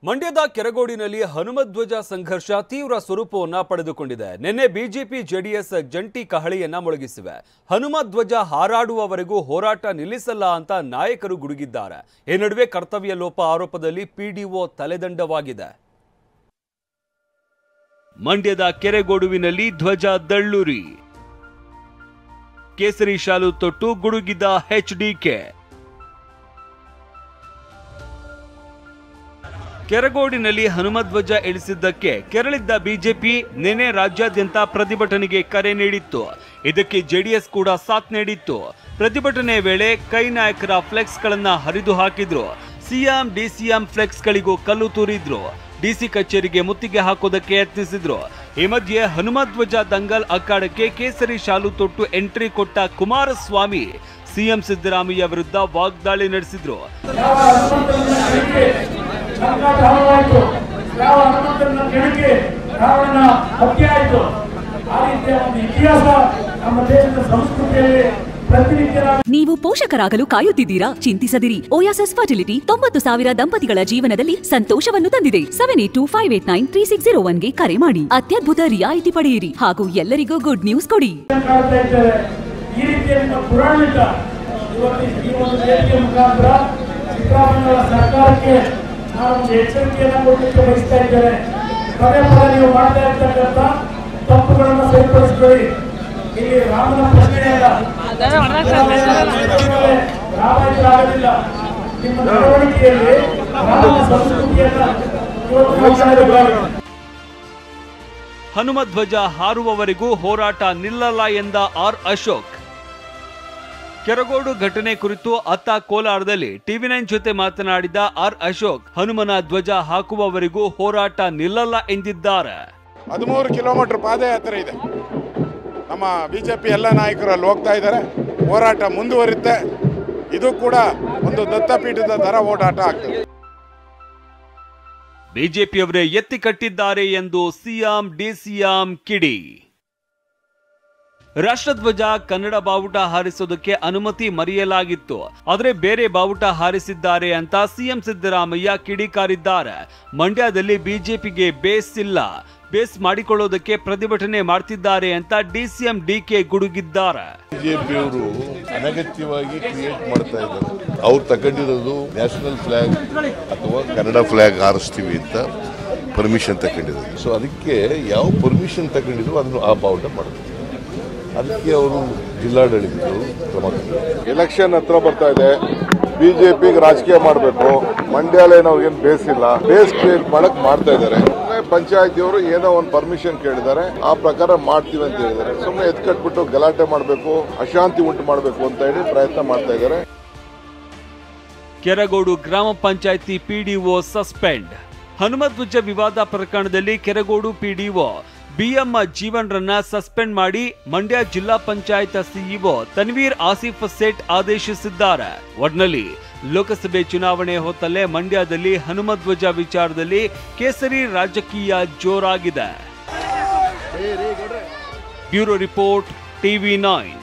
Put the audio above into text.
ಮಂಡ್ಯದ ಕೆರಗೋಡಿನಲ್ಲಿ ಹನುಮಧ್ವಜ ಸಂಘರ್ಷ ತೀವ್ರ ಸ್ವರೂಪವನ್ನು ಪಡೆದುಕೊಂಡಿದೆ. ನಿನ್ನೆ ಬಿಜೆಪಿ ಜೆಡಿಎಸ್ ಜಂಟಿ ಕಹಳೆಯನ್ನ ಮೊಳಗಿಸಿವೆ. ಹನುಮಧ್ವಜ ಹಾರಾಡುವವರೆಗೂ ಹೋರಾಟ ನಿಲ್ಲಿಸಲ್ಲ ಅಂತ ನಾಯಕರು ಗುಡುಗಿದ್ದಾರೆ. ಈ ನಡುವೆ ಕರ್ತವ್ಯ ಲೋಪ ಆರೋಪದಲ್ಲಿ ಪಿಡಿಒ ತಲೆದಂಡವಾಗಿದೆ. ಮಂಡ್ಯದ ಕೆರೆಗೋಡುವಿನಲ್ಲಿ ಧ್ವಜ ದಳ್ಳೂರಿ, ಕೇಸರಿ ಶಾಲು ತೊಟ್ಟು ಗುಡುಗಿದ ಎಚ್ಡಿಕೆ. ಕೆರಗೋಡಿನಲ್ಲಿ ಹನುಮಧ್ವಜ ಇಳಿಸಿದ್ದಕ್ಕೆ ಕೆರಳಿದ್ದ ಬಿಜೆಪಿ ನಿನ್ನೆ ರಾಜ್ಯಾದ್ಯಂತ ಪ್ರತಿಭಟನೆಗೆ ಕರೆ ನೀಡಿತ್ತು. ಇದಕ್ಕೆ ಜೆಡಿಎಸ್ ಕೂಡ ಸಾಥ್ ನೀಡಿತ್ತು. ಪ್ರತಿಭಟನೆ ವೇಳೆ ಕೈ ನಾಯಕರ ಫ್ಲೆಕ್ಸ್ಗಳನ್ನ ಹರಿದು ಹಾಕಿದ್ರು. ಸಿಎಂ ಡಿಸಿಎಂ ಫ್ಲೆಕ್ಸ್ಗಳಿಗೂ ಕಲ್ಲು ತೂರಿದ್ರು. ಡಿಸಿ ಕಚೇರಿಗೆ ಮುತ್ತಿಗೆ ಹಾಕೋದಕ್ಕೆ ಯತ್ನಿಸಿದ್ರು. ಈ ಮಧ್ಯೆ ಹನುಮಧ್ವಜ ದಂಗಲ್ ಅಖಾಡಕ್ಕೆ ಕೇಸರಿ ಶಾಲು ತೊಟ್ಟು ಎಂಟ್ರಿ ಕೊಟ್ಟ ಕುಮಾರಸ್ವಾಮಿ ಸಿಎಂ ಸಿದ್ದರಾಮಯ್ಯ ವಿರುದ್ಧ ವಾಗ್ದಾಳಿ ನಡೆಸಿದ್ರು. ನೀವು ಪೋಷಕರಾಗಲು ಕಾಯುತ್ತಿದ್ದೀರಾ? ಚಿಂತಿಸದಿರಿ. ಓಯಾಸಿಸ್ ಫರ್ಟಿಲಿಟಿ 90,000 ದಂಪತಿಗಳ ಜೀವನದಲ್ಲಿ ಸಂತೋಷವನ್ನು ತಂದಿದೆ. 7825893601ಗೆ ಕರೆ ಮಾಡಿ. ಅತ್ಯದ್ಭುತ ರಿಯಾಯಿತಿ ಪಡೆಯಿರಿ ಹಾಗೂ ಎಲ್ಲರಿಗೂ ಗುಡ್ ನ್ಯೂಸ್ ಕೊಡಿ. ಎಚ್ಚರಿಕೆಯನ್ನು ಕೊಡಲಿಕ್ಕೆ ಬಯಸ್ತಾ ಇದ್ದೇನೆ. ಪದೇ ಪದೇ ನೀವು ಮಾಡ್ತಾ ಇರ್ತಕ್ಕಂಥ ತಪ್ಪುಗಳನ್ನು ಸರಿಪಡಿಸಿಕೊಳ್ಳಿ. ಇಲ್ಲಿ ರಾಮನ ಪ್ರಶ್ನೆ ಅಲ್ಲ, ರಾಮಾಯಣರಾಗಲಿಲ್ಲ. ನಿಮ್ಮ ನಡವಳಿಕೆಯಲ್ಲಿ ರಾಮನ ಸಂಸ್ಕೃತಿಯನ್ನ ಹನುಮಧ್ವಜ ಹಾರುವವರೆಗೂ ಹೋರಾಟ ನಿಲ್ಲಲ್ಲ ಎಂದ ಆರ್ ಅಶೋಕ್. ಕೆರಗೋಡು ಘಟನೆ ಕುರಿತು ಅತ್ತ ಕೋಲಾರದಲ್ಲಿ ಟಿವಿ9 ಜೊತೆ ಮಾತನಾಡಿದ ಆರ್ ಅಶೋಕ್, ಹನುಮನ ಧ್ವಜ ಹಾಕುವವರೆಗೂ ಹೋರಾಟ ನಿಲ್ಲಲ್ಲ ಎಂದಿದ್ದಾರೆ. 13 ಕಿಲೋಮೀಟರ್ ಪಾದಯಾತ್ರೆ ಇದೆ. ನಮ್ಮ ಬಿಜೆಪಿ ಎಲ್ಲ ನಾಯಕರು ಅಲ್ಲಿ ಹೋಗ್ತಾ ಇದ್ದಾರೆ. ಹೋರಾಟ ಮುಂದುವರಿಯುತ್ತೆ. ಇದು ಕೂಡ ಒಂದು ದತ್ತಪೀಠದ ದರ ಓಡಾಟ ಆಗ್ತದೆ. ಬಿಜೆಪಿಯವರೇ ಎತ್ತಿ ಕಟ್ಟಿದ್ದಾರೆ ಎಂದು ಸಿಎಂ ಡಿಸಿಎಂ ಕಿಡಿ. ರಾಷ್ಟ್ರಧ್ವಜ ಕನ್ನಡ ಬಾವುಟ ಹಾರಿಸೋದಕ್ಕೆ ಅನುಮತಿ ಮರೆಯಲಾಗಿತ್ತು, ಆದರೆ ಬೇರೆ ಬಾವುಟ ಹಾರಿಸಿದ್ದಾರೆ ಅಂತ ಸಿಎಂ ಸಿದ್ದರಾಮಯ್ಯ ಕಿಡಿಕಾರಿದ್ದಾರೆ. ಮಂಡ್ಯದಲ್ಲಿ ಬಿಜೆಪಿಗೆ ಬೇಸ್ ಇಲ್ಲ, ಬೇಸ್ ಮಾಡಿಕೊಳ್ಳೋದಕ್ಕೆ ಪ್ರತಿಭಟನೆ ಮಾಡ್ತಿದ್ದಾರೆ ಅಂತ ಡಿಸಿಎಂ ಡಿಕೆ ಗುಡುಗಿದ್ದಾರೆ. ಬಿಜೆಪಿಯವರು ಅನಗತ್ಯವಾಗಿ ಕ್ರಿಯೇಟ್ ಮಾಡ್ತಾ ಇದ್ದಾರೆ. ಅವ್ರು ತಗೊಂಡಿರೋದು ನ್ಯಾಷನಲ್ ಫ್ಲಾಗ್ ಅಥವಾ ಕನ್ನಡ ಫ್ಲಾಗ್ ಹಾರಿಸ್ತೀವಿ ಅಂತ ಪರ್ಮಿಷನ್ ತಗೊಂಡಿದ್ರು. ಸೊ ಅದಕ್ಕೆ ಯಾವ ಪರ್ಮಿಷನ್ ತಗೊಂಡಿದ್ರು ಅದನ್ನು ಆ ಬಾವುಟ ಮಾಡಿದ್ರು. ಅದಕ್ಕೆ ಅವರು ಜಿಲ್ಲಾಡಳಿತರು ಕ್ರಮ ತಗೊಂಡಿದ್ದಾರೆ. ಎಲೆಕ್ಷನ್ ಹತ್ರ ಬರ್ತಾ ಇದೆ. ಬಿಜೆಪಿಗೆ ರಾಜಕೀಯ ಮಾಡಬೇಕು. ಮಂಡ್ಯಲ್ಲೇ ನಾವೇನು ಬೇಸಿಲ್ಲ, ಬೇಸ್ ಕ್ರಿಯೇಟ್ ಮಾಡಕ್ ಮಾಡ್ತಾ ಇದ್ದಾರೆ. ಪಂಚಾಯತಿಯವರು ಏನೋ ಒಂದು ಪರ್ಮಿಷನ್ ಕೇಳಿದ್ದಾರೆ, ಆ ಪ್ರಕಾರ ಮಾಡ್ತೀವಿ ಅಂತ ಹೇಳಿದ್ದಾರೆ. ಸುಮ್ಮನೆ ಎತ್ಕಟ್ಬಿಟ್ಟು ಗಲಾಟೆ ಮಾಡಬೇಕು, ಅಶಾಂತಿ ಉಂಟು ಮಾಡಬೇಕು ಅಂತ ಹೇಳಿ ಪ್ರಯತ್ನ ಮಾಡ್ತಾ ಇದ್ದಾರೆ. ಕೆರಗೋಡು ಗ್ರಾಮ ಪಂಚಾಯಿತಿ ಪಿಡಿಒ ಸಸ್ಪೆಂಡ್. ಹನುಮಧ್ವಜ ವಿವಾದ ಪ್ರಕರಣದಲ್ಲಿ ಕೆರಗೋಡು ಪಿಡಿಒ ಬಿಎಂ ಜೀವನ್ರನ್ನ ಸಸ್ಪೆಂಡ್ ಮಾಡಿ ಮಂಡ್ಯ ಜಿಲ್ಲಾ ಪಂಚಾಯತ್ ಸಿಇಒ ತನ್ವೀರ್ ಆಸಿಫ್ ಸೇಠ್ ಆದೇಶಿಸಿದ್ದಾರೆ. ಒಟ್ನಲ್ಲಿ ಲೋಕಸಭೆ ಚುನಾವಣೆ ಹೊತ್ತಲ್ಲೇ ಮಂಡ್ಯದಲ್ಲಿ ಹನುಮಧ್ವಜ ವಿಚಾರದಲ್ಲಿ ಕೇಸರಿ ರಾಜಕೀಯ ಜೋರಾಗಿದೆ. Bureau report ಟಿವಿ9.